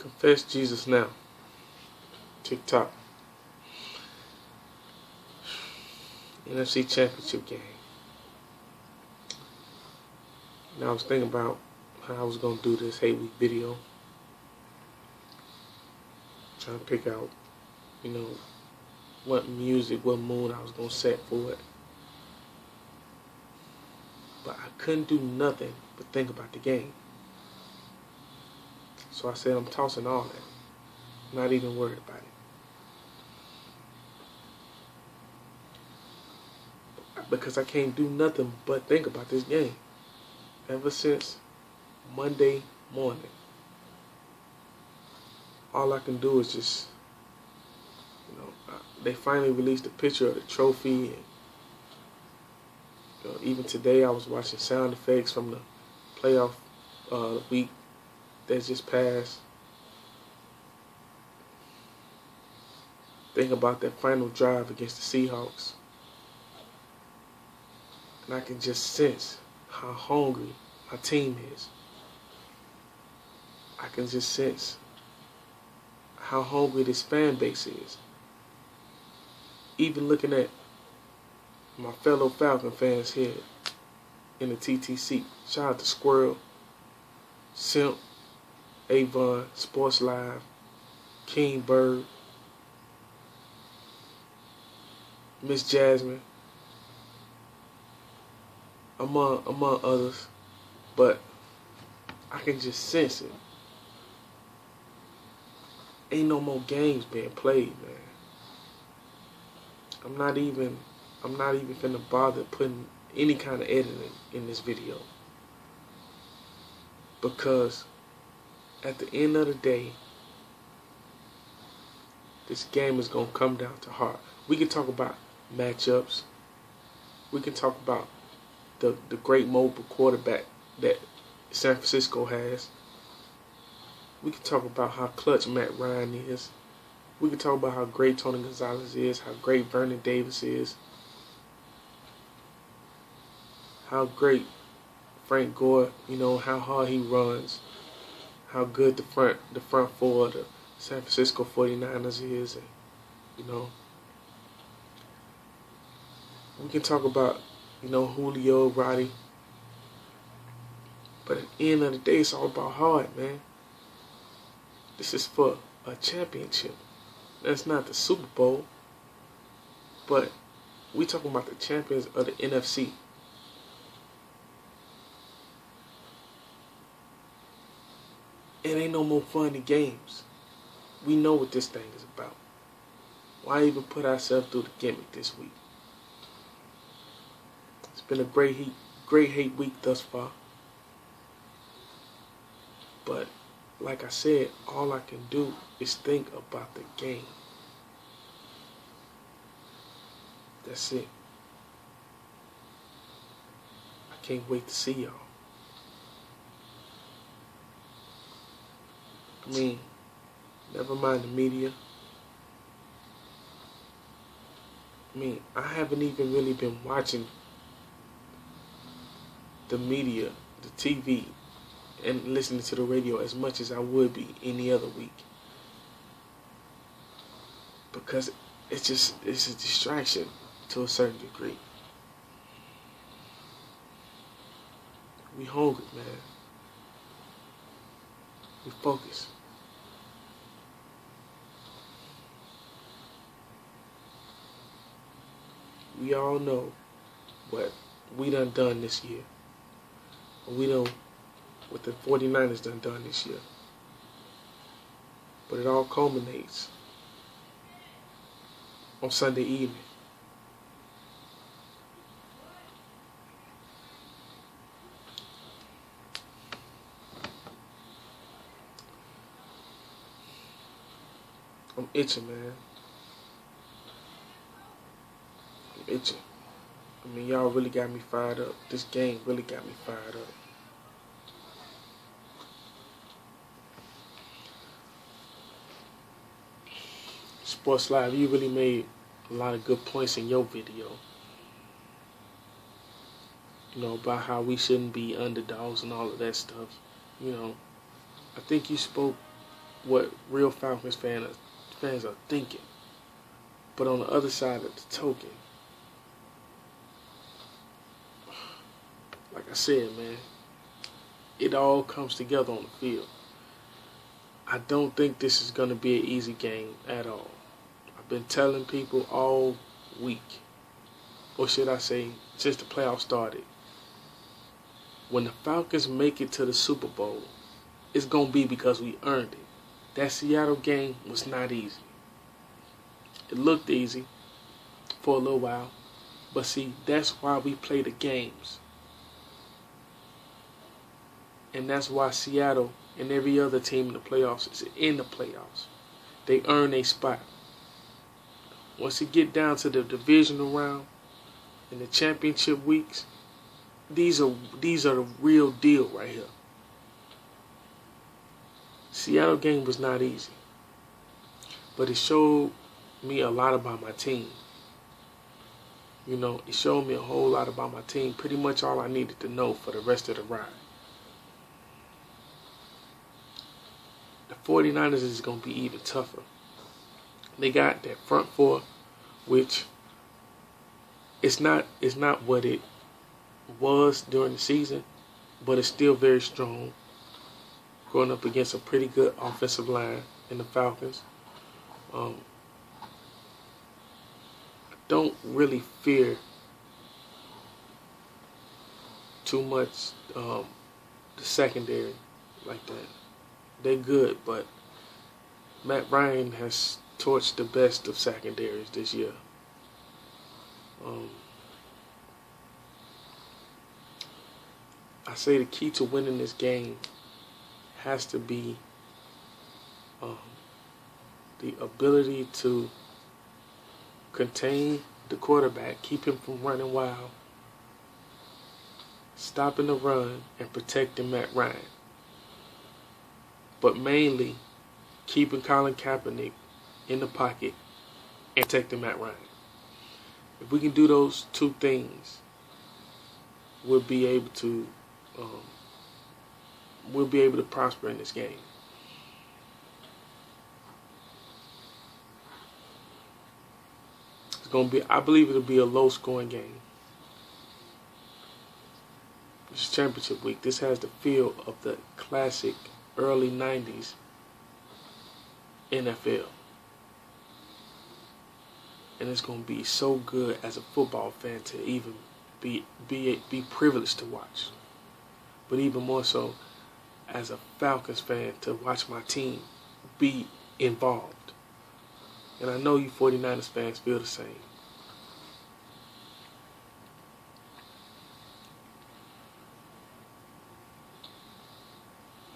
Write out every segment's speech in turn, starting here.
Confess Jesus now. TikTok. Nfc Championship game. Now I was thinking about how I was going to do this hate week video. Trying to pick out, what music, what mood I was going to set for it. But I couldn't do nothing but think about the game. So I said I'm tossing all that. Not even worried about it. Because I can't do nothing but think about this game. Ever since Monday morning. All I can do is just, they finally released a picture of the trophy. And even today I was watching sound effects from the playoff week that just passed. Think about that final drive against the Seahawks. And I can just sense how hungry my team is. I can just sense how hungry this fan base is. Even looking at my fellow Falcon fans here in the TTC. Shout out to Squirrel, Simp, Avon, Sports Live, King Bird, Miss Jasmine, among others. But I can just sense it. Ain't no more games being played, man. I'm not even finna bother putting any kind of editing in this video. Because at the end of the day, this game is gonna come down to heart. We can talk about matchups. We can talk about the great mobile quarterback that San Francisco has. We can talk about how clutch Matt Ryan is. We can talk about how great Tony Gonzalez is, how great Vernon Davis is, how great Frank Gore, how hard he runs, how good the front four of the San Francisco 49ers is, and, we can talk about, Julio, Roddy, but at the end of the day, it's all about heart, man. This is for a championship. That's not the Super Bowl, but we talking about the champions of the NFC. It ain't no more fun in games. We know what this thing is about. Why even put ourselves through the gimmick this week? It's been a great hate week thus far. But like I said, all I can do is think about the game. That's it. I can't wait to see y'all. Never mind the media. I haven't even really been watching the media, the TV, and listening to the radio as much as I would be any other week. Because it's a distraction to a certain degree. We hungry, man. We focused. We all know what we done this year. We know what the 49ers done this year. But it all culminates on Sunday evening. I'm itching, man. I'm itching. Y'all really got me fired up. This game really got me fired up. Sports Live, you really made a lot of good points in your video. About how we shouldn't be underdogs and all of that stuff. I think you spoke what real Falcons fans are thinking. But on the other side of the token, like I said, man, it all comes together on the field. I don't think this is going to be an easy game at all. I've been telling people all week, or should I say, since the playoffs started, when the Falcons make it to the Super Bowl, it's going to be because we earned it. That Seattle game was not easy. It looked easy for a little while, but see, that's why we play the games. And that's why Seattle and every other team in the playoffs is in the playoffs. They earn a spot. Once you get down to the divisional round and the championship weeks, these are the real deal right here. Seattle game was not easy, but it showed me a lot about my team. You know, it showed me a whole lot about my team. Pretty much all I needed to know for the rest of the ride. The 49ers is going to be even tougher. They got that front four, which it's not what it was during the season, but it's still very strong. Going up against a pretty good offensive line in the Falcons. I don't really fear too much the secondary like that. They're good, but Matt Ryan has torched the best of secondaries this year. I say the key to winning this game has to be the ability to contain the quarterback, keep him from running wild, stopping the run, and protecting Matt Ryan. But mainly keeping Colin Kaepernick in the pocket and protecting Matt Ryan. If we can do those two things, we'll be able to prosper in this game. It's gonna be, I believe it'll be a low-scoring game. This is championship week. This has the feel of the classic early 90s NFL. And it's going to be so good as a football fan to even be privileged to watch. But even more so as a Falcons fan to watch my team be involved. And I know you 49ers fans feel the same.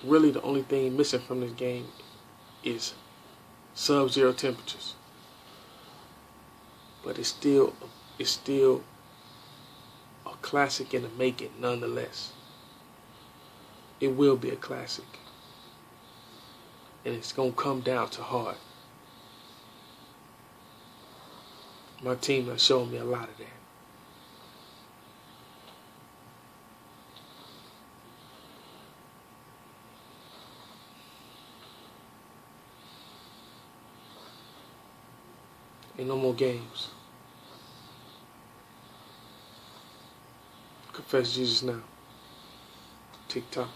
Really, the only thing missing from this game is sub-zero temperatures. But it's still a classic in the making, nonetheless. It will be a classic, and it's gonna come down to heart. My team has shown me a lot of that. Ain't no more games. Confess Jesus now. TikTok.